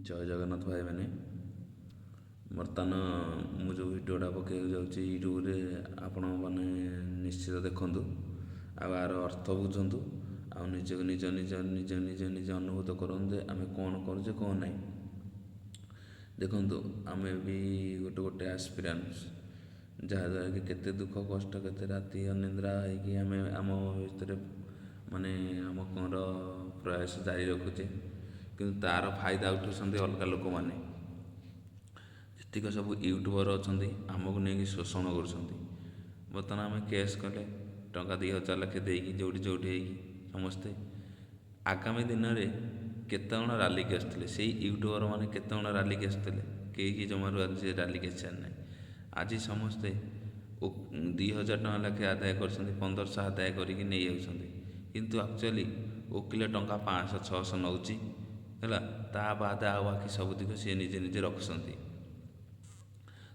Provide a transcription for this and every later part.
ଜୟ ଜଗନ୍ନାଥ ଭାଇମାନେ। ବର୍ତ୍ତମାନ ମୁଁ ଯେଉଁ ଭିଡ଼ିଓଟା ପକାଇବାକୁ ଯାଉଛି ୟୁଟ୍ୟୁବରେ ଆପଣମାନେ ନିଶ୍ଚିତ ଦେଖନ୍ତୁ, ଆଉ ଏହାର ଅର୍ଥ ବୁଝନ୍ତୁ, ଆଉ ନିଜକୁ ନିଜ ଅନୁଭୂତ କରନ୍ତୁ ଯେ ଆମେ କ'ଣ କରୁଛେ କ'ଣ ନାହିଁ। ଦେଖନ୍ତୁ, ଆମେ ବି ଗୋଟେ ଆସ୍ପିରାନ୍ସ, ଯାହାଦ୍ୱାରା କି କେତେ ଦୁଃଖ କଷ୍ଟ, କେତେ ରାତି ଅନିଦ୍ରା ହେଇକି ଆମେ ଆମ ଭିତରେ ମାନେ ଆମର ପ୍ରୟାସ ଜାରି ରଖୁଛେ, କିନ୍ତୁ ତା'ର ଫାଇଦା ଉଠୁଛନ୍ତି ଅଲଗା ଲୋକମାନେ। ଯେତିକ ସବୁ ୟୁଟ୍ୟୁବର ଅଛନ୍ତି ଆମକୁ ନେଇକି ଶୋଷଣ କରୁଛନ୍ତି। ବର୍ତ୍ତମାନ ଆମେ କେସ୍ କଲେ ଟଙ୍କା 2,000 ଲେଖେ ଦେଇକି ଯୋଉଠି ହେଇକି ସମସ୍ତେ ଆଗାମୀ ଦିନରେ କେତେଜଣ ରାଲିକି ଆସିଥିଲେ, ସେଇ ୟୁଟ୍ୟୁବର ମାନେ କେତେଜଣ ରାଲିକି ଆସିଥିଲେ, କେହି ଜମାରୁ ଆଜି ରାଲିକି ଆସିବାର ନାହିଁ। ଆଜି ସମସ୍ତେ 2,000 ଟଙ୍କା ଲେଖେ ଆଦାୟ କରୁଛନ୍ତି, 1,500 ଆଦାୟ କରିକି ନେଇଯାଉଛନ୍ତି, କିନ୍ତୁ ଆକ୍ଚୁଆଲି ଓକିଲ ଟଙ୍କା 500-600 ନେଉଛି ହେଲା। ତା ବାଦ ଆଉ ବାକି ସବୁତିକ ସିଏ ନିଜେ ରଖୁଛନ୍ତି।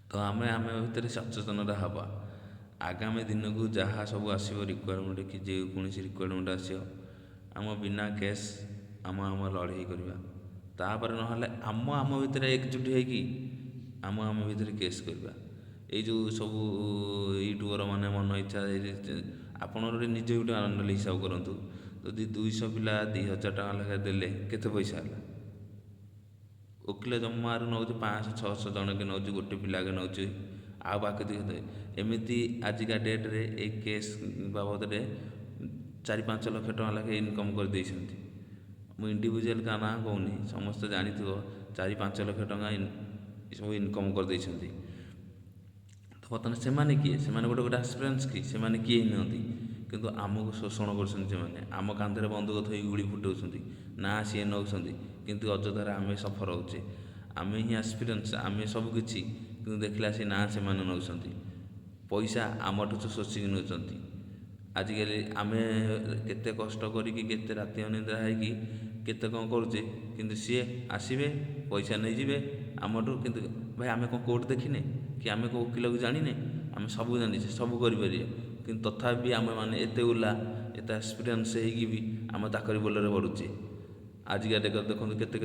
ତ ଆମେ ଭିତରେ ସଚେତନତା ହେବା। ଆଗାମୀ ଦିନକୁ ଯାହା ସବୁ ଆସିବ ରିକ୍ୱାରମେଣ୍ଟ, କି ଯେକୌଣସି ରିକ୍ୱାରମେଣ୍ଟ ଆସିବ, ଆମ ବିନା କେସ୍ ଆମ ଲଢ଼େଇ କରିବା। ତାପରେ ନହେଲେ ଆମ ଭିତରେ ଏକଜୁଟ ହେଇକି ଆମ ଭିତରେ କେସ୍ କରିବା। ଏଇ ଯେଉଁ ସବୁ ୟୁଟ୍ୟୁବର ମାନେ ମନ ଇଚ୍ଛା, ଆପଣ ନିଜେ ଗୋଟେ ଆନୁଆଲି ହିସାବ କରନ୍ତୁ। ଯଦି 200 ପିଲା 2,000 ଟଙ୍କା ଲେଖାଏଁ ଦେଲେ କେତେ ପଇସା ହେଲା? ଓକିଲ ଜମାରୁ ନେଉଛି 500-600 ଜଣକେ ନେଉଛି, ଗୋଟେ ପିଲାକେ ନେଉଛି, ଆଉ ବାକି ଏମିତି ଆଜିକା ଡେଟ୍ରେ ଏଇ କେସ୍ ବାବଦରେ 4-5 ଲକ୍ଷ ଟଙ୍କା ଲେଖାଏଁ ଇନକମ୍ କରିଦେଇଛନ୍ତି। ମୁଁ ଇଣ୍ଡିଭିଜୁଆଲ୍ କାହା ନାଁ କହୁନି, ସମସ୍ତେ ଜାଣିଥିବ 4-5 ଲକ୍ଷ ଟଙ୍କା ସବୁ ଇନକମ୍ କରିଦେଇଛନ୍ତି। ତ ବର୍ତ୍ତମାନ ସେମାନେ କିଏ? ସେମାନେ ଗୋଟେ ଆସ୍ପିରାନ୍ସ କି? ସେମାନେ କିଏ ନୁହନ୍ତି, କିନ୍ତୁ ଆମକୁ ଶୋଷଣ କରୁଛନ୍ତି। ସେମାନେ ଆମ କାନ୍ଧରେ ବନ୍ଧୁକ ଥୋଇ ଗୁଳି ଫୁଟାଉଛନ୍ତି, ନା ସିଏ ନେଉଛନ୍ତି, କିନ୍ତୁ ଅଯଥାରେ ଆମେ ସଫର ହେଉଛେ। ଆମେ ହିଁ ଆସ୍ପିରାନ୍ସ, ଆମେ ସବୁକିଛି, କିନ୍ତୁ ଦେଖିଲା ସେ ନା ସେମାନେ ନେଉଛନ୍ତି। ପଇସା ଆମଠୁ ଶୋଷିକି ନେଉଛନ୍ତି। ଆଜିକାଲି ଆମେ କେତେ କଷ୍ଟ କରିକି, କେତେ ରାତି ଅନିଦ୍ରା ହେଇକି କେତେ କ'ଣ କରୁଛେ, କିନ୍ତୁ ସିଏ ଆସିବେ, ପଇସା ନେଇଯିବେ ଆମଠୁ। କିନ୍ତୁ ଭାଇ ଆମେ କ'ଣ କୋର୍ଟ ଦେଖିନେ କି? ଆମେ କେଉଁ ଓକିଲକୁ ଜାଣିନେ? ଆମେ ସବୁ ଜାଣିଛେ, ସବୁ କରିପାରିବା, କିନ୍ତୁ ତଥାପି ଆମେମାନେ ଏତେ ଓଲା, ଏତେ ଆସ୍ପିରାନ୍ସ ହେଇକି ବି ଆମେ ତାକରି ବୋଲରେ ବଢ଼ୁଛେ। ଆଜିକା ଦେଖନ୍ତୁ କେତେ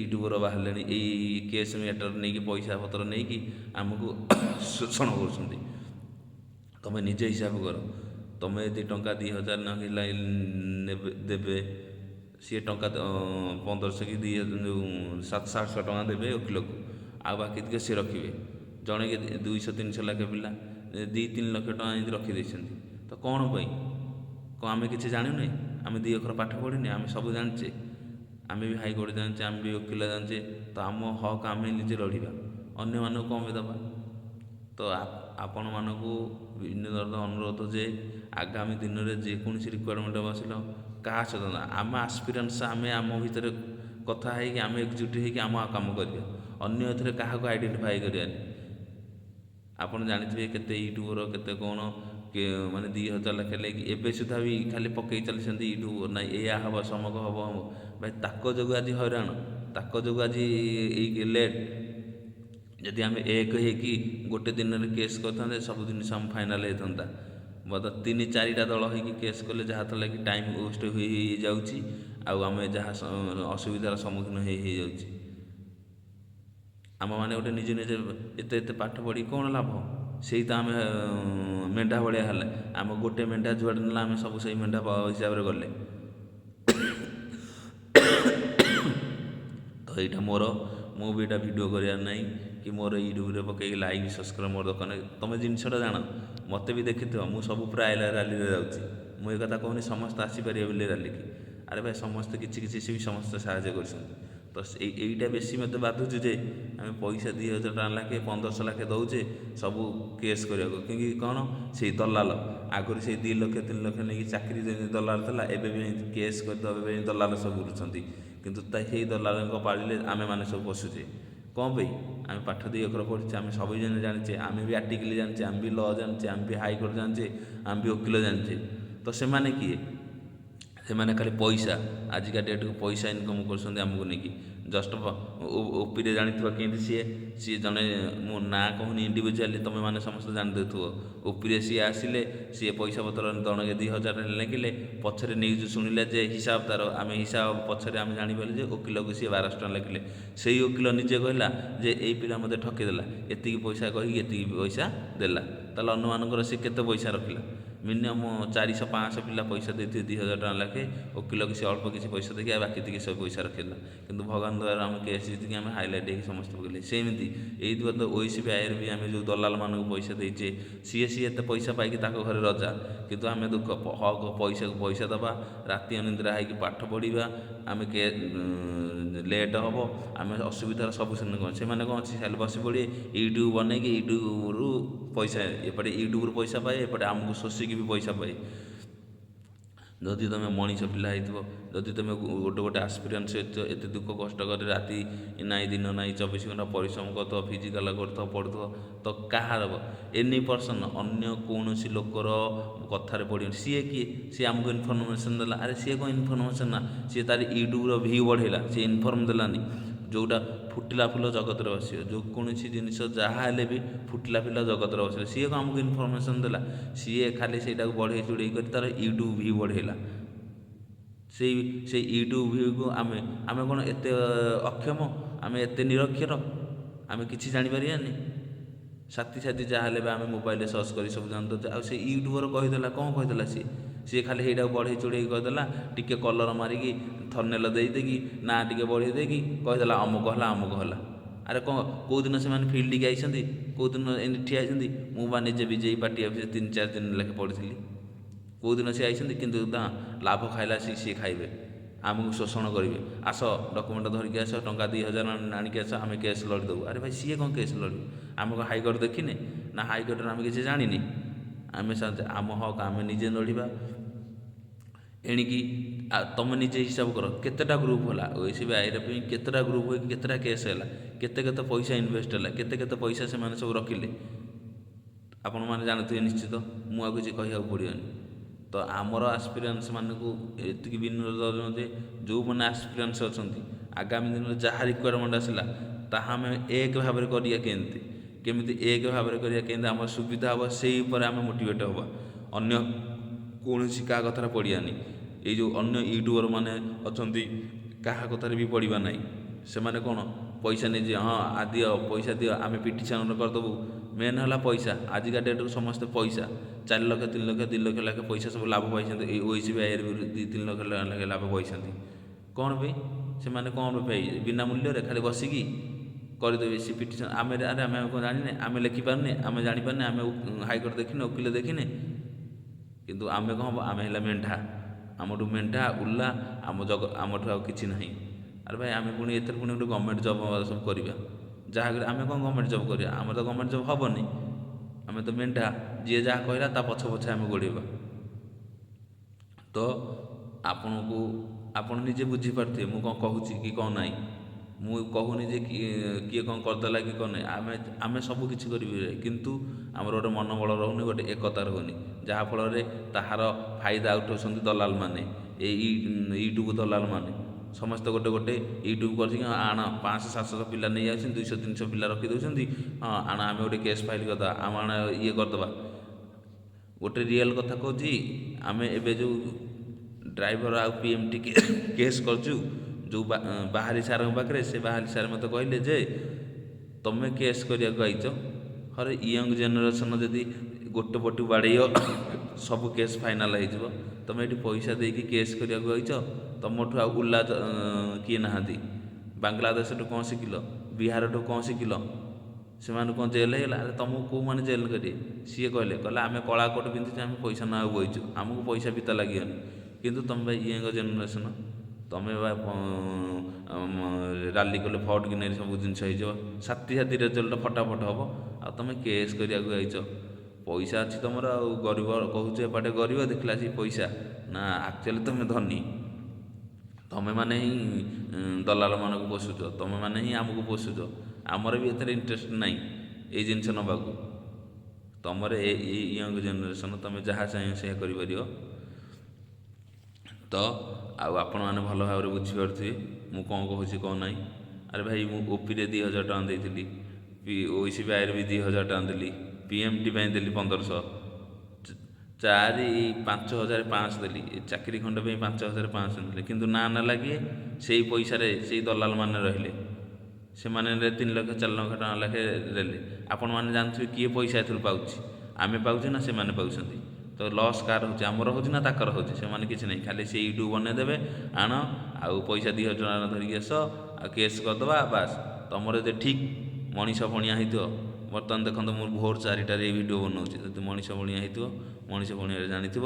ୟୁଟ୍ୟୁବର ବାହାରିଲେଣି ଏଇ କେସ୍ ମ୍ୟାଟର ନେଇକି, ପଇସା ପତ୍ର ନେଇକି ଆମକୁ ଶୋଷଣ କରୁଛନ୍ତି। ତୁମେ ନିଜେ ହିସାବ କର, ତୁମେ ଯଦି ଟଙ୍କା 2,000 ଦେବେ, ସିଏ ଟଙ୍କା 1,500 କି 700-800 ଟଙ୍କା ଦେବେ ଓକିଲକୁ, ଆଉ ବାକି ଟିକେ ସିଏ ରଖିବେ। ଜଣେ 200-300 ଲେଖେ ପିଲା 2-3 ଲକ୍ଷ ଟଙ୍କା ଏମିତି ରଖିଦେଇଛନ୍ତି। ତ କ'ଣ ପାଇଁ? କ'ଣ ଆମେ କିଛି ଜାଣୁନେ? ଆମେ 2 ଅକ୍ଷର ପାଠ ପଢ଼ିନେ? ଆମେ ସବୁ ଜାଣିଛେ। ଆମେ ବି ହାଇକୋର୍ଟ ଜାଣିଛେ, ଆମେ ବି ଓକିଲ ଜାଣିଛେ। ତ ଆମ ହକ୍ ଆମେ ନିଜେ ଲଢ଼ିବା, ଅନ୍ୟମାନଙ୍କୁ କ'ଣ ପାଇଁ ଦେବା? ତ ଆପଣମାନଙ୍କୁ ବିନୀତ ଅନୁରୋଧ ଯେ ଆଗାମୀ ଦିନରେ ଯେକୌଣସି ରିକ୍ୱାରମେଣ୍ଟ ବସିଲ, କାହା ସହିତ ଆମ ଆସ୍ପିରାନ୍ସ, ଆମେ ଆମ ଭିତରେ କଥା ହେଇକି ଆମେ ଏକଜୁଟ ହେଇକି ଆମ କାମ କରିବା, ଅନ୍ୟ ଏଥିରେ କାହାକୁ ଆଇଡେଣ୍ଟିଫାଏ କରିବାନି। ଆପଣ ଜାଣିଥିବେ କେତେ ୟୁଟ୍ୟୁବର କେତେ କ'ଣ ମାନେ 2,000 ଲେଖେ ଲାଗି ଏବେ ସୁଦ୍ଧା ବି ଖାଲି ପକେଇ ଚାଲିଛନ୍ତି ୟୁଟ୍ୟୁବର, ନାଇଁ ଏଇଆ ହେବ, ସମକ ହେବ। ଭାଇ ତାଙ୍କ ଯୋଗୁଁ ଆଜି ହଇରାଣ, ତାଙ୍କ ଯୋଗୁଁ ଆଜି ଏଇ ଲେଟ୍। ଯଦି ଆମେ ଏକ ହେଇକି ଗୋଟେ ଦିନରେ କେସ୍ କରିଥାନ୍ତେ, ସବୁ ଜିନିଷ ଆମ ଫାଇନାଲ୍ ହେଇଥାନ୍ତା। 3-4ଟା ଦଳ ହେଇକି କେସ୍ କଲେ ଯାହା ଥିଲା କି ଟାଇମ୍ ୱେଷ୍ଟ ହେଇଯାଉଛି, ଆଉ ଆମେ ଯାହା ଅସୁବିଧାର ସମ୍ମୁଖୀନ ହେଇଯାଉଛି। ଆମମାନେ ଗୋଟେ ନିଜେ ଏତେ ପାଠ ପଢ଼ି କ'ଣ ଲାଭ? ସେଇ ତ ଆମେ ମେଣ୍ଢା ଭଳିଆ ହେଲେ, ଆମ ଗୋଟେ ମେଣ୍ଢା ଯୁଆଡ଼େ ନେଲା ଆମେ ସବୁ ସେଇ ମେଣ୍ଢା ହିସାବରେ ଗଲେ। ତ ଏଇଟା ମୁଁ ବି ଏଇଟା ଭିଡ଼ିଓ କରିବାର ନାହିଁ, କି ମୋର ୟୁଟ୍ୟୁବରେ ପକେଇକି ଲାଇକ୍ ସବସ୍କ୍ରାଇବ୍ ମୋର ଦରକାର ନାହିଁ। ତୁମେ ଜିନିଷଟା ଜାଣ, ମୋତେ ବି ଦେଖିଥିବ, ମୁଁ ସବୁ ପ୍ରାୟ ରାଲିରେ ଯାଉଛି। ମୁଁ ଏ କଥା କହୁନି ସମସ୍ତେ ଆସିପାରିବେ ବୋଲି ରାଲିକି। ଆରେ ଭାଇ ସମସ୍ତେ କିଛି ସେ ବି ସମସ୍ତେ ସାହାଯ୍ୟ କରୁଛନ୍ତି। ତ ଏଇଟା ବେଶୀ ମୋତେ ବାଧୁଛି ଯେ ଆମେ ପଇସା 2,000 ଟଙ୍କା ଲେଖେ 1,500 ଲେଖେ ଦେଉଛେ ସବୁ କେସ୍ କରିବାକୁ, କିନ୍ତୁ କ'ଣ ସେଇ ଦଲାଲ। ଆଗରୁ ସେଇ 2 ଲକ୍ଷ 3 ଲକ୍ଷ ନେଇକି ଚାକିରି ଯେମିତି ଦଲାଲ ଥିଲା, ଏବେ ବି କେସ୍ କରିଦେବା ପାଇଁ ଦଲାଲ ସବୁ ବୁଲୁଛନ୍ତି। କିନ୍ତୁ ସେଇ ଦଲାଲଙ୍କ ପାଳିଲେ ଆମେମାନେ ସବୁ ପଶୁଛେ। କ'ଣ ପାଇଁ? ଆମେ ପାଠ 2 ଅକ୍ଷର ପଢ଼ିଛେ, ଆମେ ସବୁ ଜାଣିଛେ, ଆମେ ବି ଆର୍ଟିକଲ ଜାଣିଛେ, ଆମେ ବି ଲ ଜାଣିଛେ, ଆମେ ବି ହାଇକୋର୍ଟ ଜାଣିଛେ, ଆମେ ବି ଓକିଲ ଜାଣିଛେ। ତ ସେମାନେ କିଏ? ସେମାନେ ଖାଲି ପଇସା, ଆଜିକା ଡେଟ୍କୁ ପଇସା ଇନକମ୍ କରୁଛନ୍ତି ଆମକୁ ନେଇକି। ଜଷ୍ଟ ଓପିରେ ଜାଣିଥିବ କେମିତି ସିଏ ଜଣେ, ମୋ ନାଁ କହୁନି ଇଣ୍ଡିଭିଜୁଆଲି, ତୁମେମାନେ ସମସ୍ତେ ଜାଣିଦେଉଥିବ। ଓପିରେ ସିଏ ଆସିଲେ, ସିଏ ପଇସା ପତ୍ର ଜଣକେ 2,000 ଲେଖିଲେ, ପଛରେ ନ୍ୟୁଜ୍ ଶୁଣିଲେ ଯେ ହିସାବ ତାର, ଆମେ ହିସାବ ପଛରେ ଆମେ ଜାଣିପାରିଲେ ଯେ ଓକିଲକୁ ସିଏ 1200 ଟଙ୍କା ଲେଖିଲେ। ସେଇ ଓକିଲ ନିଜେ କହିଲା ଯେ ଏଇ ପିଲା ମୋତେ ଠକିଦେଲା, ଏତିକି ପଇସା କହିକି ଏତିକି ପଇସା ଦେଲା। ତାହେଲେ ଅନୁମାନଙ୍କର ସେ କେତେ ପଇସା ରଖିଲା? ମିନିମମ୍ 400-500 ପିଲା ପଇସା ଦେଇଥିବେ 2,000 ଟଙ୍କା ଲେଖେ, ଓକିଲକୁ ସେ ଅଳ୍ପ କିଛି ପଇସା ଦେଇକି ଆଉ ବାକି ତିକି ସବୁ ପଇସା ରଖିଲା। କିନ୍ତୁ ଭଗବାନ ଦୟାରୁ ଆମେ କେସ୍ ଜିତିକି ଆମେ ହାଇଲାଇଟ୍ ହେଇକି ସମସ୍ତେ ପକେଇଲେ। ସେମିତି ଏଇଥିପାଇଁ ତ OACBIରେ ବି ଆମେ ଯେଉଁ ଦଲାଲମାନଙ୍କୁ ପଇସା ଦେଇଛେ, ସିଏ ଏତେ ପଇସା ପାଇକି ତାଙ୍କ ଘରେ ରଜା, କିନ୍ତୁ ଆମେ ଦୁଃଖ ହକ୍ ପଇସାକୁ ପଇସା ଦେବା, ରାତି ଅନିଦ୍ରା ହେଇକି ପାଠ ପଢ଼ିବା, ଆମେ ଲେଟ୍ ହେବ, ଆମେ ଅସୁବିଧାର ସବୁ ସେମାନେ କ'ଣ ଅଛି ଖାଲି ବସି ପଡ଼ିବେ ୟୁଟ୍ୟୁବ୍ ବନେଇକି ୟୁଟ୍ୟୁବରୁ ପଇସା, ଏପଟେ ୟୁଟ୍ୟୁବରୁ ପଇସା ପାଏ, ଏପଟେ ଆମକୁ ଶୋଷିକି ବି ପଇସା ପାଏ। ଯଦି ତୁମେ ମଣିଷ ପିଲା ହେଇଥିବ, ଯଦି ତୁମେ ଗୋଟେ ଆସ୍ପିରାନ୍ସ ଏତେ ଦୁଃଖ କଷ୍ଟ କରି ରାତି ନାହିଁ ଦିନ ନାହିଁ 24 ଘଣ୍ଟା ପରିଶ୍ରମ କରୁଥିବ, ଫିଜିକାଲ କରୁଥିବ, ପଢ଼ୁଥିବ, ତ କାହାର ଏନି ପର୍ସନ୍ ଅନ୍ୟ କୌଣସି ଲୋକର କଥାରେ ପଡ଼ିବନି। ସିଏ କିଏ? ସିଏ ଆମକୁ ଇନଫର୍ମେସନ୍ ଦେଲା। ଆରେ ସିଏ କ'ଣ ଇନଫର୍ମେସନ୍? ନା ସିଏ ତାର ୟୁଟ୍ୟୁବର ଭିଉ ବଢ଼େଇଲା, ସିଏ ଇନଫର୍ମ ଦେଲାନି। ଯେଉଁଟା ଫୁଟିଲା ଫୁଲ ଜଗତରେ ବସିବ, ଯେଉଁ କୌଣସି ଜିନିଷ ଯାହା ହେଲେ ବି ଫୁଟିଲା ଫୁଲ ଜଗତରେ ବସିବ, ସିଏ କ'ଣ ଆମକୁ ଇନଫର୍ମେସନ୍ ଦେଲା? ସିଏ ଖାଲି ସେଇଟାକୁ ବଢ଼େଇ ଚୁଡ଼େଇ କରି ତାର ୟୁଟ୍ୟୁବ୍ ଭିଉ ବଢ଼େଇଲା। ସେଇ ୟୁଟ୍ୟୁବ୍ ଭିଉକୁ ଆମେ କ'ଣ ଏତେ ଅକ୍ଷମ? ଆମେ ଏତେ ନିରକ୍ଷର? ଆମେ କିଛି ଜାଣିପାରିବାନି? ସାଥି ଯାହା ହେଲେ ବି ଆମେ ମୋବାଇଲରେ ସର୍ଚ୍ଚ କରି ସବୁ ଜାଣିଦେଉଛେ। ଆଉ ସେ ୟୁଟ୍ୟୁବର କହିଦେଲା, କ'ଣ କହିଦେଲା? ସିଏ ଖାଲି ସେଇଟାକୁ ବଢ଼େଇ ଚୁଡ଼େଇ କହିଦେଲା, ଟିକେ କଲର୍ ମାରିକି ଥମ୍ବନେଲ୍ ଦେଇକି ନା ଟିକେ ବଢ଼େଇ ଦେଇକି କହିଦେଲା ଅମୁକ ହେଲା। ଆରେ କ'ଣ କେଉଁଦିନ ସେମାନେ ଫିଲ୍ଡିକି ଆଇଛନ୍ତି? କେଉଁଦିନ ଏମିତି ଠିଆ ହେଇଛନ୍ତି? ମୁଁ ବା ନିଜେ ବିଜେପି ପାର୍ଟି ଅଫିସରେ 3-4 ଦିନ ଲେଖେ ପଢ଼ିଥିଲି। କେଉଁଦିନ ସିଏ ଆଇଛନ୍ତି? କିନ୍ତୁ ଲାଭ ଖାଇଲା ସିଏ ଖାଇବେ, ଆମକୁ ଶୋଷଣ କରିବେ। ଆସ ଡକୁମେଣ୍ଟ ଧରିକି ଆସ, ଟଙ୍କା 2,000 ଆଣିକି ଆସ, ଆମେ କେସ୍ ଲଢ଼ିଦେବୁ। ଆରେ ଭାଇ ସିଏ କ'ଣ କେସ୍ ଲଢ଼ିବ? ଆମେ କ'ଣ ହାଇକୋର୍ଟ ଦେଖିନେ? ନା ହାଇକୋର୍ଟରେ ଆମେ କିଛି ଜାଣିନି? ଆମେ ଆମ ହକ୍ ଆମେ ନିଜେ ଲଢ଼ିବା। ଏଣିକି ତୁମେ ନିଜେ ହିସାବ କର, କେତେଟା ଗ୍ରୁପ୍ ହେଲା OACBIରେ ପାଇଁ, କେତେଟା ଗ୍ରୁପ୍ ହୋଇକି କେତେଟା କେସ୍ ହେଲା, କେତେ ପଇସା ଇନଭେଷ୍ଟ ହେଲା, କେତେ ପଇସା ସେମାନେ ସବୁ ରଖିଲେ, ଆପଣମାନେ ଜାଣୁଥିବେ ନିଶ୍ଚିତ, ମୁଁ ଆଉ କିଛି କହିବାକୁ ପଡ଼ିବନି। ତ ଆମର ଆସ୍ପିରାନ୍ସ ମାନଙ୍କୁ ଏତିକି ବିନୋଦ ଯେ ଯେଉଁମାନେ ଆସ୍ପିରାନ୍ସ ଅଛନ୍ତି, ଆଗାମୀ ଦିନରେ ଯାହା ରିକ୍ୱାରମେଣ୍ଟ ଆସିଲା ତାହା ଆମେ ଏକ ଭାବରେ କରିବା, କେମିତି ଏକ ଭାବରେ କରିବା, କେମିତି ଆମର ସୁବିଧା ହେବ, ସେଇ ଉପରେ ଆମେ ମୋଟିଭେଟ୍ ହେବା। ଅନ୍ୟ କୌଣସି କାହା କଥାରେ ପଡ଼ିବାନି। ଏଇ ଯେଉଁ ଅନ୍ୟ ୟୁଟ୍ୟୁବର ମାନେ ଅଛନ୍ତି, କାହା କଥାରେ ବି ପଡ଼ିବା ନାହିଁ। ସେମାନେ କ'ଣ ପଇସା ନେଇଯିବେ, ହଁ ଦିଅ ପଇସା ଦିଅ, ଆମେ ପିଟିସନ୍ କରିଦେବୁ। ମେନ୍ ହେଲା ପଇସା। ଆଜିକା ଡେଟ୍ରୁ ସମସ୍ତେ ପଇସା, 4 ଲକ୍ଷ 3 ଲକ୍ଷ 2 ଲକ୍ଷ ଲେଖାଏଁ ପଇସା ସବୁ ଲାଭ ପାଇଛନ୍ତି। ଏଇ OACBIରେ 2-3 ଲକ୍ଷ ଲେଖାଏଁ ଲାଭ ପାଇଛନ୍ତି। କ'ଣ ପାଇଁ? ସେମାନେ କ'ଣ ପାଇଁ? ବିନା ମୂଲ୍ୟରେ ଖାଲି ବସିକି କରିଦେବେ ସେ ପିଟିସନ୍। ଆମେ କ'ଣ ଜାଣିନେ? ଆମେ ଲେଖିପାରୁନେ? ଆମେ ଜାଣିପାରୁନେ? ଆମେ ହାଇକୋର୍ଟ ଦେଖିନେ? ଓକିଲ ଦେଖିନେ? କିନ୍ତୁ ଆମେ କ'ଣ ହେବ? ଆମେ ହେଲା ମେଣ୍ଢା। ଆମଠୁ ମେଣ୍ଢା ଉଲ୍ଲା, ଆମଠୁ ଆଉ କିଛି ନାହିଁ। ଆରେ ଭାଇ ଆମେ ପୁଣି ଏଥିରେ ପୁଣି ଗୋଟେ ଗଭର୍ଣ୍ଣମେଣ୍ଟ ଜବ୍ ସବୁ କରିବା। ଯାହା ଆମେ କ'ଣ ଗଭର୍ଣ୍ଣମେଣ୍ଟ ଜବ୍ କରିବା? ଆମର ତ ଗଭର୍ଣ୍ଣମେଣ୍ଟ ଜବ୍ ହେବନି। ଆମେ ତ ମେଣ୍ଢା, ଯିଏ ଯାହା କହିଲା ତା ପଛେ ଆମେ ଗୋଡ଼େଇବା। ତ ଆପଣ ନିଜେ ବୁଝିପାରୁଥିବେ ମୁଁ କ'ଣ କହୁଛି କି କ'ଣ ନାହିଁ। ମୁଁ କହୁନି ଯେ କିଏ କ'ଣ କରିଦେଲା କି କ'ଣ ନାହିଁ। ଆମେ ସବୁ କିଛି କରିପାରିବା, କିନ୍ତୁ ଆମର ଗୋଟେ ମନୋବଳ ରହୁନି, ଗୋଟେ ଏକତା ରହୁନି, ଯାହାଫଳରେ ତାହାର ଫାଇଦା ଉଠାଉଛନ୍ତି ଦଲାଲମାନେ, ଏଇ ୟୁଟ୍ୟୁବ୍ ଦଲାଲମାନେ। ସମସ୍ତେ ଗୋଟେ ୟୁଟ୍ୟୁବ୍ କରିକି ଆଣ 500-700 ପିଲା ନେଇ ଆସୁଛନ୍ତି, 200-300 ପିଲା ରଖିଦେଉଛନ୍ତି। ହଁ ଆଣ ଆମେ ଗୋଟେ କେସ୍ ଫାଇଲ୍ କରିଦେବା, ଆମେ ଇଏ କରିଦେବା। ଗୋଟେ ରିଅଲ୍ କଥା କହୁଛି, ଆମେ ଏବେ ଯେଉଁ ଡ୍ରାଇଭର ଆଉ PMT କେସ୍ କରୁଛୁ, ଯେଉଁ ବାହାରି ସାର୍ଙ୍କ ପାଖରେ, ସେ ବାହାରି ସାର୍ ମୋତେ କହିଲେ ଯେ ତୁମେ କେସ୍ କରିବାକୁ ଆଇଛ, ହରେ ୟଙ୍ଗ ଜେନେରେସନ୍ ଯଦି ଗୋଟେ ପଟୁ ବାଡ଼େଇବ ସବୁ କେସ୍ ଫାଇନାଲ୍ ହେଇଯିବ। ତୁମେ ଏଠି ପଇସା ଦେଇକି କେସ୍ କରିବାକୁ ଆଇଛ, ତୁମଠୁ ଆଉ ଉଲ୍ଲା କିଏ ନାହାନ୍ତି। ବାଂଲାଦେଶଠୁ କ'ଣ ଶିଖିଲ? ବିହାରଠୁ କ'ଣ ଶିଖିଲ? ସେମାନଙ୍କୁ କ'ଣ ଜେଲ୍ ହେଇଗଲା? ଆରେ ତୁମକୁ କେଉଁମାନେ ଜେଲ୍ କରିବେ? ସିଏ କହିଲେ ଆମେ କଳା କୋଟ୍ ପିନ୍ଧିଛୁ, ଆମେ ପଇସା ନେବାକୁ ବଇଛୁ, ଆମକୁ ପଇସା ପିତା ଲାଗିବନି। କିନ୍ତୁ ତୁମେ ବା ୟଙ୍ଗ ଜେନେରେସନ୍, ତୁମେ ବା ରାଲି କଲେ ଫଟ୍ କି ନେଇ ସବୁ ଜିନିଷ ହେଇଯିବ, ସାଥି ରେଜଲ୍ଟ ଫଟାଫଟ ହେବ, ଆଉ ତୁମେ କେସ୍ କରିବାକୁ ଯାଇଛ। ପଇସା ଅଛି ତୁମର, ଆଉ ଗରିବ କହୁଛ ଏପଟେ ଗରିବ, ଦେଖିଲା ସେ ପଇସା ନା, ଆକ୍ଚୁଆଲି ତୁମେ ଧନୀ। ତୁମେମାନେ ହିଁ ଦଲାଲମାନଙ୍କୁ ପୋଷୁଛ, ତୁମେମାନେ ହିଁ ଆମକୁ ପୋଷୁଛ। ଆମର ବି ଏଥିରେ ଇଣ୍ଟରେଷ୍ଟ ନାହିଁ ଏଇ ଜିନିଷ ନେବାକୁ। ତୁମର ଏଇ ୟଙ୍ଗ ଜେନେରେସନ୍, ତୁମେ ଯାହା ଚାହିଁବ ସେୟା କରିପାରିବ। ତ ଆଉ ଆପଣମାନେ ଭଲ ଭାବରେ ବୁଝିପାରୁଥିବେ। ମୁଁ କ'ଣ କହୁଛି କ'ଣ ନାହିଁ। ଆରେ ଭାଇ ମୁଁ ଓପିରେ 2,000 ଟଙ୍କା ଦେଇଥିଲି, OCBIରେ ବି 2,000 ଟଙ୍କା ଦେଲି, PMT ପାଇଁ ଦେଲି 1,500, 5,500 ଦେଲି, ଚାକିରି ଖଣ୍ଡ ପାଇଁ 5,500 ଦେଲି। କିନ୍ତୁ ନା ଲାଗି ସେଇ ପଇସାରେ ସେଇ ଦଲାଲ ମାନେ ରହିଲେ, ସେମାନେ 3 ଲକ୍ଷ 4 ଲକ୍ଷ ଟଙ୍କା ଲେଖେ ଦେଲେ। ଆପଣମାନେ ଜାଣିଥିବେ କିଏ ପଇସା ଏଥିରୁ ପାଉଛି, ଆମେ ପାଉଛୁ ନା ସେମାନେ ପାଉଛନ୍ତି? ତ ଲସ୍ କାହାର ହେଉଛି, ଆମର ହେଉଛି ନା ତାଙ୍କର ହେଉଛି? ସେମାନେ କିଛି ନାହିଁ, ଖାଲି ସେ ୟୁଟ୍ୟୁବ୍ ବନେଇଦେବେ, ଆଣ ଆଉ ପଇସା 2,000 ଟଙ୍କା ଧରିକି ଆସ ଆଉ କେସ୍ କରିଦେବା ବାସ୍। ତୁମର ଯଦି ଠିକ୍ ମଣିଷ ଭଣିଆ ହେଇଥିବ, ବର୍ତ୍ତମାନ ଦେଖନ୍ତୁ ମୁଁ ଭୋର 4ଟାରେ ଏଇ ଭିଡ଼ିଓ ବନାଉଛି, ଯଦି ମଣିଷ ଭଣିଆ ହେଇଥିବ, ମଣିଷ ଭଣିଆରେ ଜାଣିଥିବ,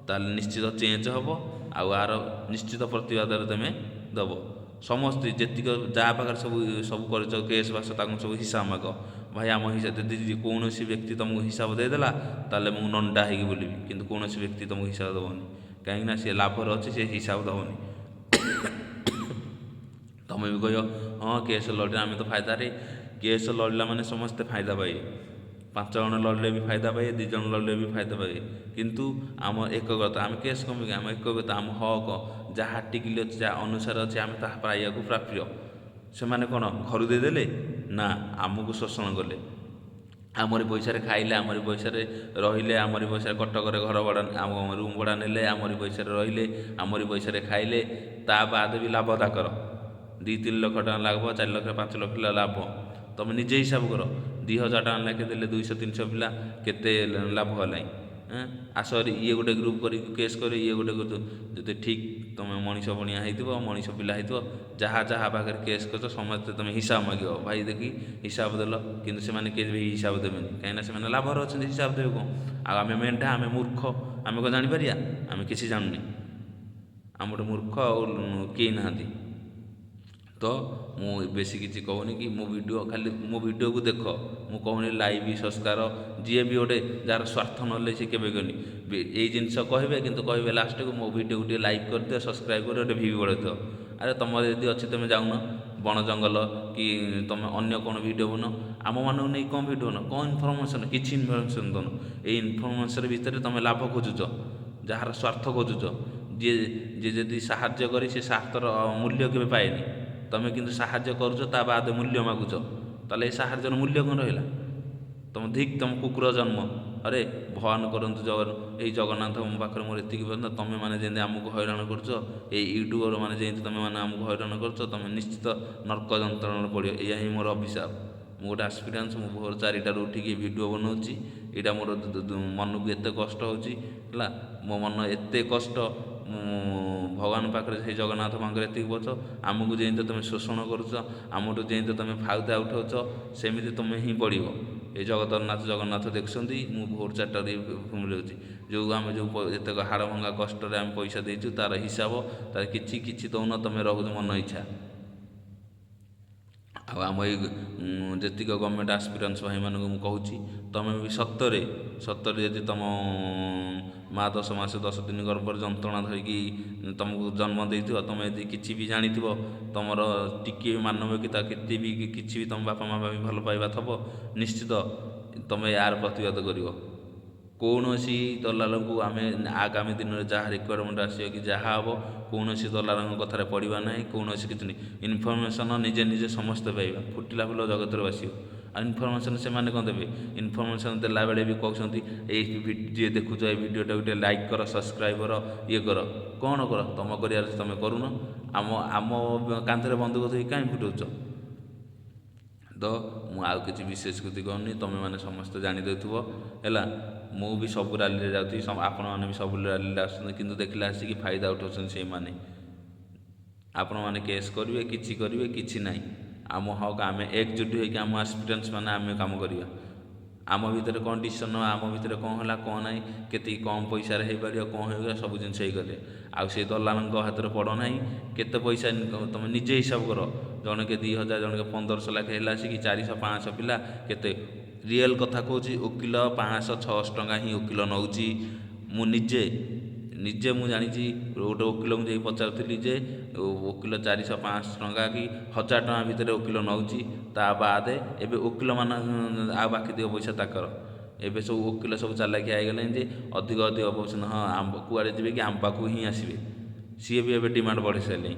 ତାହେଲେ ନିଶ୍ଚିତ ଚେଞ୍ଜ ହେବ। ଆଉ ଆର ନିଶ୍ଚିତ ପ୍ରତିବାଦରେ ତୁମେ ଦେବ। ସମସ୍ତେ ଯେତିକ ଯାହା ପାଖରେ ସବୁ କରିଛ କେସ୍ ବାସ, ତାଙ୍କୁ ସବୁ ହିସାବ ମାଗ। ଭାଇ ଆମ ହିସାବ, ଯଦି କୌଣସି ବ୍ୟକ୍ତି ତୁମକୁ ହିସାବ ଦେଇଦେଲା ତାହେଲେ ମୁଁ ନଣ୍ଡା ହେଇକି ବୁଲିବି, କିନ୍ତୁ କୌଣସି ବ୍ୟକ୍ତି ତୁମକୁ ହିସାବ ଦେବନି, କାହିଁକିନା ସେ ଲାଭରେ ଅଛି, ସେ ହିସାବ ଦେବନି। ତୁମେ ବି କହିବ ହଁ କେସ୍ ଲଢ଼ିଲେ ଆମେ ତ ଫାଇଦାରେ, କେସ୍ ଲଢ଼ିଲା ମାନେ ସମସ୍ତେ ଫାଇଦା ପାଇବେ। 5 ଜଣ ଲଢ଼ିଲେ ବି ଫାଇଦା ପାଇବେ, 2 ଜଣ ଲଢ଼ିଲେ ବି ଫାଇଦା ପାଇବେ। କିନ୍ତୁ ଆମ ଏକଗତ, ଆମେ କେସ୍ କମିକି ଆମ ଏକଗତ, ଆମ ହକ ଯାହା ଟିକିଲି ଅଛି, ଯାହା ଅନୁସାରେ ଅଛି, ଆମେ ତାହା ପାଇବାକୁ ପ୍ରାପ୍ୟ। ସେମାନେ କ'ଣ ଘରୁ ଦେଇଦେଲେ? ନା, ଆମକୁ ଶୋଷଣ କଲେ, ଆମରି ପଇସାରେ ଖାଇଲେ, ଆମରି ପଇସାରେ ରହିଲେ, ଆମରି ପଇସାରେ କଟକରେ ଘର ଭଡ଼ା, ଆମ ରୁମ୍ ଭଡ଼ା ନେଲେ, ଆମରି ପଇସାରେ ରହିଲେ, ଆମରି ପଇସାରେ ଖାଇଲେ। ତା ବାଦ ବି ଲାଭ ତାଙ୍କର 2-3 ଲକ୍ଷ ଟଙ୍କା ଲାଭ, 4 ଲକ୍ଷ 5 ଲକ୍ଷ ଲାଭ। ତୁମେ ନିଜେ ହିସାବ କର, 2,000 ଟଙ୍କା ଲେଖେ ଦେଲେ 200-300 ପିଲା, କେତେ ଲାଭ ହେଲାଣି? ଆସ ଇଏ ଗୋଟେ ଗ୍ରୁପ୍ କରିକି କେସ୍ କରି, ଇଏ ଗୋଟେ ଯଦି ଠିକ୍ ତୁମେ ମଣିଷ ଭଣିଆ ହେଇଥିବ, ମଣିଷ ପିଲା ହେଇଥିବ, ଯାହା ପାଖରେ କେସ୍ କରିଛ ସମସ୍ତେ ତୁମେ ହିସାବ ମାଗିବ, ଭାଇ ଦେଖି ହିସାବ ଦେଲ। କିନ୍ତୁ ସେମାନେ କେହି ବି ହିସାବ ଦେବେନି, କାହିଁକିନା ସେମାନେ ଲାଭରେ ଅଛନ୍ତି, ହିସାବ ଦେବେ କ'ଣ? ଆଉ ଆମେ ମେଣ୍ଢା, ଆମେ ମୂର୍ଖ, ଆମେ କ'ଣ ଜାଣିପାରିବା? ଆମେ କିଛି ଜାଣୁନି, ଆମଠୁ ମୂର୍ଖ ଆଉ କେହି ନାହାନ୍ତି। ତ ମୁଁ ବେଶୀ କିଛି କହୁନି କି ମୋ ଭିଡ଼ିଓ, ଖାଲି ମୋ ଭିଡ଼ିଓକୁ ଦେଖ, ମୁଁ କହୁନି ଲାଇଭ୍ ସବସ୍କ୍ରାଇବ୍, ଯିଏ ବି ଗୋଟେ ଯାହାର ସ୍ୱାର୍ଥ ନହେଲେ ସେ କେବେ କନି ଏଇ ଜିନିଷ କହିବେ, କିନ୍ତୁ କହିବେ ଲାଷ୍ଟକୁ ମୋ ଭିଡ଼ିଓକୁ ଟିକେ ଲାଇକ୍ କରିଦିଅ, ସବସ୍କ୍ରାଇବ୍ କରି ଗୋଟେ ଭିଉ ବଢ଼େଇଦିଅ। ଆରେ ତୁମର ଯଦି ଅଛି ତୁମେ ଯାଉନ ବଣ ଜଙ୍ଗଲ କି ତୁମେ ଅନ୍ୟ କ'ଣ ଭିଡ଼ିଓ ବନ, ଆମମାନଙ୍କୁ ନେଇ କ'ଣ ଭିଡ଼ିଓ ବନ, କ'ଣ ଇନଫର୍ମେସନ୍, କିଛି ଇନଫର୍ମେସନ୍ ଦେଉନ। ଏଇ ଇନଫର୍ମେସନ୍ ଭିତରେ ତୁମେ ଲାଭ ଖୋଜୁଛ, ଯାହାର ସ୍ୱାର୍ଥ ଖୋଜୁଛ। ଯିଏ ଯଦି ସାହାଯ୍ୟ କରି ସେ ସ୍ୱାର୍ଥର ମୂଲ୍ୟ କେବେ ପାଏନି। ତୁମେ କିନ୍ତୁ ସାହାଯ୍ୟ କରୁଛ, ତା ବାଦ ମୂଲ୍ୟ ମାଗୁଛ, ତାହେଲେ ଏ ସାହାଯ୍ୟର ମୂଲ୍ୟ କ'ଣ ରହିଲା? ତୁମ ଧିକ୍, ତୁମ କୁକୁର ଜନ୍ମ। ଆରେ ଭଗବାନ କରନ୍ତୁ, ଏଇ ଜଗନ୍ନାଥ ମୋ ପାଖରେ ମୋର ଏତିକି ପର୍ଯ୍ୟନ୍ତ, ତୁମେମାନେ ଯେମିତି ଆମକୁ ହଇରାଣ କରୁଛ, ଏଇ ୟୁଟ୍ୟୁବର ମାନେ ଯେମିତି ତୁମେମାନେ ଆମକୁ ହଇରାଣ କରୁଛ, ତୁମେ ନିଶ୍ଚିତ ନର୍କ ଯନ୍ତ୍ରଣାରେ ପଡ଼ିବ। ଏଇଆ ହିଁ ମୋର ଅଭିଶାପ। ମୁଁ ଗୋଟେ ଆସ୍ପିରାନ୍ସ, ମୁଁ ଭୋର 4ଟାରୁ ଉଠିକି ଭିଡ଼ିଓ ବନାଉଛି। ଏଇଟା ମୋର ମନକୁ ଏତେ କଷ୍ଟ ହେଉଛି, ହେଲା, ମୋ ମନ ଏତେ କଷ୍ଟ। ଭଗବାନ ପାଖରେ, ସେଇ ଜଗନ୍ନାଥ ପାଖରେ ଏତିକି ପଛ, ଆମକୁ ଯେମିତି ତୁମେ ଶୋଷଣ କରୁଛ, ଆମଠୁ ଯେମିତି ତୁମେ ଫାଇଦା ଉଠାଉଛ, ସେମିତି ତୁମେ ହିଁ ପଡ଼ିବ। এই ଜଗନ୍ନାଥ ଦେଖୁଛନ୍ତି, ମୁଁ ଭୋର 4ଟାରେ ମିଳୁଛି, ଆମେ ଯେତେକ ହାଡ଼ ଭଙ୍ଗା କଷ୍ଟରେ ଆମେ ପଇସା ଦେଇଛୁ, ତା'ର ହିସାବ, ତା'ର କିଛି ଦେଉନ, ତୁମେ ରହୁଛ ମନ ଇଚ୍ଛା। ଆଉ ଆମ ଏଇ ଯେତିକ ଗଭର୍ଣ୍ଣମେଣ୍ଟ ଆସ୍ପିରାନ୍ସ ଭାଇମାନଙ୍କୁ ମୁଁ କହୁଛି, ତୁମେ ବି ସତରେ ଯଦି ତୁମ ମା 10 ମାସ 10 ଦିନ ଗର୍ଭରେ ଯନ୍ତ୍ରଣା ଧରିକି ତୁମକୁ ଜନ୍ମ ଦେଇଥିବ, ତୁମେ ଯଦି କିଛି ବି ଜାଣିଥିବ, ତୁମର ଟିକିଏ ବି ମାନବିକତା, କେତେ ବି କିଛି ବି ତୁମ ବାପା ମା' ବି ଭଲ ପାଇବା ଥିବ, ନିଶ୍ଚିତ ତୁମେ ୟାର ପ୍ରତିବାଦ କରିବ। କୌଣସି ଦଲାଲଙ୍କୁ ଆମେ ଆଗାମୀ ଦିନରେ ଯାହା ରିକ୍ୱାରମେଣ୍ଟ ଆସିବ କି ଯାହା ହେବ, କୌଣସି ଦଲାଲଙ୍କ କଥାରେ ପଡ଼ିବା ନାହିଁ, କୌଣସି କିଛି ନାହିଁ। ଇନଫର୍ମେସନ୍ ନିଜେ ସମସ୍ତେ ପାଇବା, ଫୁଟିଲା ଫୁଲ ଜଗତରେ ବାସିବ। ଆଉ ଇନଫର୍ମେସନ୍ ସେମାନେ କ'ଣ ଦେବେ? ଇନଫର୍ମେସନ୍ ଦେଲାବେଳେ ବି କହୁଛନ୍ତି, ଏଇ ଯିଏ ଦେଖୁଛ ଏଇ ଭିଡ଼ିଓଟାକୁ ଟିକେ ଲାଇକ୍ କର, ସବସ୍କ୍ରାଇବ୍ କର, ଇଏ କର। କ'ଣ କର? ତୁମ କରିବାର ତୁମେ କରୁନ, ଆମ କାନ୍ଧରେ ବନ୍ଧୁକ ଧରି କାହିଁ ଫୁଟଉଛ? ତ ମୁଁ ଆଉ କିଛି ବିଶେଷ କିଛି କରୁନି, ତୁମେମାନେ ସମସ୍ତେ ଜାଣିଦେଉଥିବ, ହେଲା। ମୁଁ ବି ସବୁ ରାଲିରେ ଯାଉଛି, ଆପଣମାନେ ବି ସବୁ ରାଲିରେ ଆସୁଛନ୍ତି, କିନ୍ତୁ ଦେଖିଲେ ଆସିକି ଫାଇଦା ଉଠାଉଛନ୍ତି ସେଇମାନେ। ଆପଣମାନେ କେସ୍ କରିବେ, କିଛି କରିବେ, କିଛି ନାହିଁ। ଆମ ହକ୍ ଆମେ ଏକଜୁଟ ହୋଇକି, ଆମ ଆସ୍ପିରାନ୍ସ ମାନେ ଆମେ କାମ କରିବା। ଆମ ଭିତରେ କ'ଣ ଡିସିସନ୍, ଆମ ଭିତରେ କ'ଣ ହେଲା କ'ଣ ନାହିଁ, କେତିକି କମ୍ ପଇସାରେ ହେଇପାରିବ, କ'ଣ ହେଇପାରିବ, ସବୁ ଜିନିଷ ହେଇଗଲେ। ଆଉ ସେଇ ଦଲାଲଙ୍କ ହାତରେ ପଡ଼ ନାହିଁ। କେତେ ପଇସା ତୁମେ ନିଜେ ହିସାବ କର, ଜଣକେ 2,000, ଜଣକେ 1,500 ଲେଖେ ହେଲା ଆସିକି 400-500 ପିଲା, କେତେ ରିଏଲ୍ କଥା କହୁଛି, ଓକିଲ 500-600 ଟଙ୍କା ହିଁ ଓକିଲ ନେଉଛି। ମୁଁ ନିଜେ ମୁଁ ଜାଣିଛି, ଗୋଟେ ଓକିଲଙ୍କୁ ଯାଇ ପଚାରୁଥିଲି ଯେ ଓକିଲ 400-500 ଟଙ୍କା କି 1,000 ଟଙ୍କା ଭିତରେ ଓକିଲ ନେଉଛି। ତା ବାଦେ ଏବେ ଓକିଲମାନ ଆଉ ବାକି ଦିଅ ପଇସା ତାଙ୍କର। ଏବେ ସବୁ ଓକିଲ ସବୁ ଚାଲାକିଆ ହେଇଗଲେଣି ଯେ ଅଧିକ ପଇସା, ହଁ କୁଆଡ଼େ ଯିବେ କି ଆମ ପାଖକୁ ହିଁ ଆସିବେ। ସିଏ ବି ଏବେ ଡିମାଣ୍ଡ ବଢ଼େଇ ସାରିଲେଣି।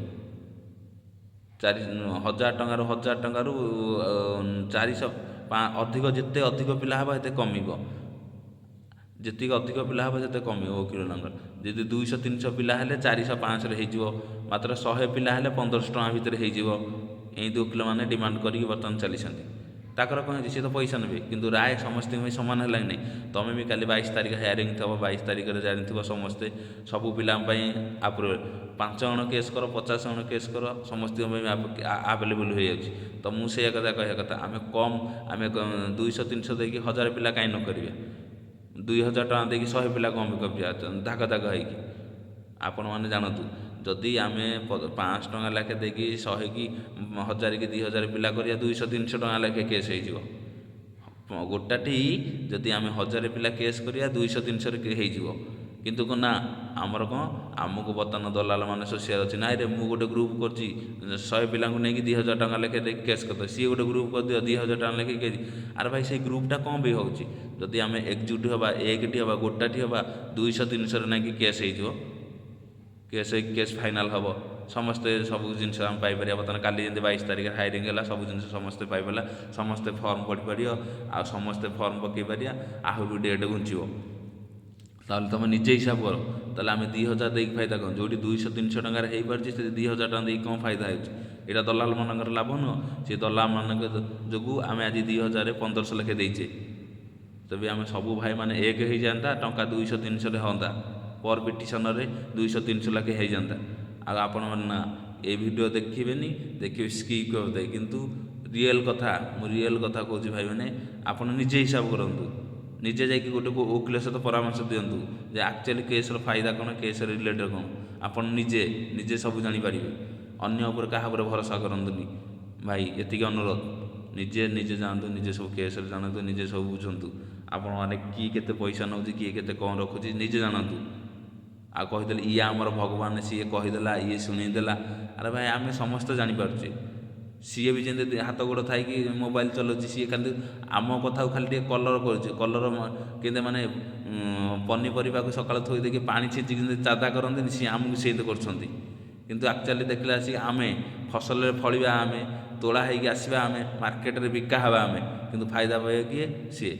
1000 ଟଙ୍କାରୁ 400 ଅଧିକ, ଯେତେ ଅଧିକ ପିଲା ହେବ ସେତେ କମିବ, ଯେତିକି ଅଧିକ ପିଲା ହେବ ସେତେ କମିବ ଓକିଲଙ୍କର। ଯଦି 200 300 ପିଲା ହେଲେ 400 500ରେ ହେଇଯିବ, ମାତ୍ର 100 ପିଲା ହେଲେ 1500 ଟଙ୍କା ଭିତରେ ହେଇଯିବ। ଏମିତି ଓକିଲମାନେ ଡିମାଣ୍ଡ କରିକି ବର୍ତ୍ତମାନ ଚାଲିଛନ୍ତି। ତାଙ୍କର କ'ଣ ହେଇଛି, ସିଏ ତ ପଇସା ନେବେ, କିନ୍ତୁ ରାୟ ସମସ୍ତଙ୍କ ପାଇଁ ସମାନ ହେଲା କି ନାହିଁ। ତୁମେ ବି କାଲି 22 ତାରିଖ ହାୟାରିଂ ଥିବ, 22 ତାରିଖରେ ଜାଣିଥିବ ସମସ୍ତେ ସବୁ ପିଲାଙ୍କ ପାଇଁ ଆପ୍ରୁଭ୍, 5 ଜଣ କେସ୍ କର 50 ଜଣ କେସ୍ କର, ସମସ୍ତଙ୍କ ପାଇଁ ଆଭେଲେବୁଲ୍ ହୋଇଯାଉଛି। ତ ମୁଁ ସେଇଆ କଥା କହିବା କଥା, ଆମେ 200 300 ଦେଇକି 1000 ପିଲା କାହିଁ ନ କରିବା, 2000 ଟଙ୍କା ଦେଇକି 100 ପିଲା କ'ଣ କରିବା ଧାକ ହେଇକି। ଆପଣମାନେ ଜାଣନ୍ତୁ, ଯଦି ଆମେ 500 ଟଙ୍କା ଲେଖେ ଦେଇକି 100 କି 1000 କି 2000 ପିଲା କରିବା, 200 300 ଟଙ୍କା ଲେଖେ କେସ୍ ହେଇଯିବ। ଗୋଟାଟି ଯଦି ଆମେ 1000 ପିଲା କେସ୍ କରିବା 200 300ରେ ହେଇଯିବ। କିନ୍ତୁ ନା, ଆମର କ'ଣ, ଆମକୁ ବର୍ତ୍ତମାନ ଦଲାଲମାନେ ଶୋଷିବାର ଅଛି। ନାଇଁରେ, ମୁଁ ଗୋଟେ ଗ୍ରୁପ୍ କରିଛି 100 ପିଲାଙ୍କୁ ନେଇକି 2000 ଟଙ୍କା ଲେଖେ ଦେଇକି କେସ୍ କରିଦେବ, ସିଏ ଗୋଟେ ଗ୍ରୁପ୍ କରିଦିଅ 2000 ଟଙ୍କା ଲେଖେ କେସ୍। ଆରେ ଭାଇ, ସେଇ ଗ୍ରୁପ୍ଟା କ'ଣ ପାଇଁ ହେଉଛି? ଯଦି ଆମେ ଏକଜୁଟ ହେବା, ଏକଟି ହେବା, ଗୋଟାଟି ହେବା, 200 300ରେ ନେଇକି କେସ୍ ହେଇଯିବ। କେସ୍ ଫାଇନାଲ୍ ହେବ, ସମସ୍ତେ ସବୁ ଜିନିଷ ଆମେ ପାଇପାରିବା। ବର୍ତ୍ତମାନ କାଲି ଯେମିତି 22 ତାରିଖରେ ହାୟରିଂ ହେଲା, ସବୁ ଜିନିଷ ସମସ୍ତେ ପାଇପାରିଲା, ସମସ୍ତେ ଫର୍ମ ପଢ଼ିପାରିବ, ଆଉ ସମସ୍ତେ ଫର୍ମ ପକାଇ ପାରିବା, ଆହୁରି ଡେଟ୍ ଘୁଞ୍ଚିବ। ତାହେଲେ ତୁମେ ନିଜେ ହିସାବ କର, ତାହେଲେ ଆମେ 2000 ଦେଇକି ଫାଇଦା କ'ଣ? ଯେଉଁଠି 200 300 ଟଙ୍କାରେ ହେଇପାରୁଛି, ସେ 2000 ଟଙ୍କା ଦେଇକି କ'ଣ ଫାଇଦା ହେଉଛି? ଏଇଟା ଦଲାଲମାନଙ୍କର ଲାଭ ନୁହଁ? ସେ ଦଲାଲମାନଙ୍କ ଯୋଗୁଁ ଆମେ ଆଜି 2000 1500 ଲେଖେ ଦେଇଛେ। ତେବେ ଆମେ ସବୁ ଭାଇମାନେ ଏକ ହେଇଯାଆନ୍ତା, ଟଙ୍କା 200 300ରେ ହୁଅନ୍ତା, ପର ପିଟିସନରେ 200 300 ଲେଖେ ହେଇଯାନ୍ତା। ଆଉ ଆପଣମାନେ ନା, ଏଇ ଭିଡ଼ିଓ ଦେଖିବେନି, ଦେଖିବେ ସ୍କିପ୍ କରିଦେବେ। କିନ୍ତୁ ରିଏଲ୍ କଥା, ମୁଁ ରିଏଲ୍ କଥା କହୁଛି ଭାଇମାନେ, ଆପଣ ନିଜେ ହିସାବ କରନ୍ତୁ, ନିଜେ ଯାଇକି ଗୋଟେ ଓକିଲ ସହିତ ପରାମର୍ଶ ଦିଅନ୍ତୁ ଯେ ଆକ୍ଚୁଆଲି କେସ୍ର ଫାଇଦା କ'ଣ, କେସ୍ର ରିଲେଟେଡ୍ କ'ଣ। ଆପଣ ନିଜେ ସବୁ ଜାଣିପାରିବେ। ଅନ୍ୟ ଉପରେ କାହା ଉପରେ ଭରସା କରନ୍ତୁନି ଭାଇ, ଏତିକି ଅନୁରୋଧ। ନିଜେ ଜାଣନ୍ତୁ, ନିଜେ ସବୁ କେସ୍ରେ ଜାଣନ୍ତୁ, ନିଜେ ସବୁ ବୁଝନ୍ତୁ। ଆପଣମାନେ କିଏ କେତେ ପଇସା ନେଉଛି, କିଏ କେତେ କ'ଣ ରଖୁଛି, ନିଜେ ଜାଣନ୍ତୁ। ଆଉ କହିଦେଲେ ଇଏ ଆମର ଭଗବାନ, ସିଏ କହିଦେଲା, ଇଏ ଶୁଣେଇଦେଲା। ଆରେ ଭାଇ, ଆମେ ସମସ୍ତେ ଜାଣିପାରୁଛେ। ସିଏ ବି ଯେମିତି ହାତ ଗୋଡ଼ ଥାଇକି ମୋବାଇଲ ଚଲାଉଛି, ସିଏ ଖାଲି ଆମ କଥାକୁ ଖାଲି ଟିକେ କଲର୍ କରୁଛି। କଲର୍ କେମିତି ମାନେ ପନିପରିବାକୁ ସକାଳୁ ଥୋଇ ଦେଇକି ପାଣି ଛିଞ୍ଚିକି ଯେମିତି ଚାଦା କରନ୍ତିନି, ସିଏ ଆମକୁ ସେମିତି କରୁଛନ୍ତି। କିନ୍ତୁ ଆକ୍ଚୁଆଲି ଦେଖିଲେ ଆସିକି ଆମେ ଫସଲରେ ଫଳିବା, ଆମେ ତୋଳା ହେଇକି ଆସିବା, ଆମେ ମାର୍କେଟରେ ବିକା ହେବା ଆମେ, କିନ୍ତୁ ଫାଇଦା ପାଇବ କିଏ? ସିଏ।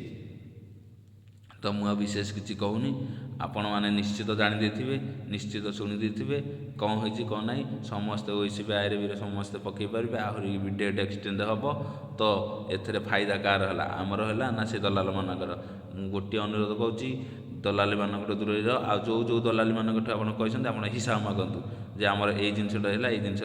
ତ ମୁଁ ଆଉ ବିଶେଷ କିଛି କହୁନି, ଆପଣମାନେ ନିଶ୍ଚିତ ଜାଣିଦେଇଥିବେ, ନିଶ୍ଚିତ ଶୁଣିଦେଇଥିବେ କ'ଣ ହେଇଛି କ'ଣ ନାହିଁ। ସମସ୍ତେ OACB IRBରେ ସମସ୍ତେ ପକାଇ ପାରିବେ, ଆହୁରି ବି ଡେଟ୍ ଏକ୍ସଟେଣ୍ଡ ହେବ। ତ ଏଥିରେ ଫାଇଦା କାହାର ହେଲା, ଆମର ହେଲା ନା ସେ ଦଲାଲମାନଙ୍କର? ମୁଁ ଗୋଟିଏ ଅନୁରୋଧ କରୁଛି, ଦଲାଲିମାନଙ୍କଠୁ ଦୂରେଇ ରହ। ଆଉ ଯେଉଁ ଦଲାଲିମାନଙ୍କଠୁ ଆପଣ କହିଛନ୍ତି, ଆପଣ ହିସାବ ମାଗନ୍ତୁ ଯେ ଆମର ଏଇ ଜିନିଷଟା ହେଲା, ଏଇ ଜିନିଷ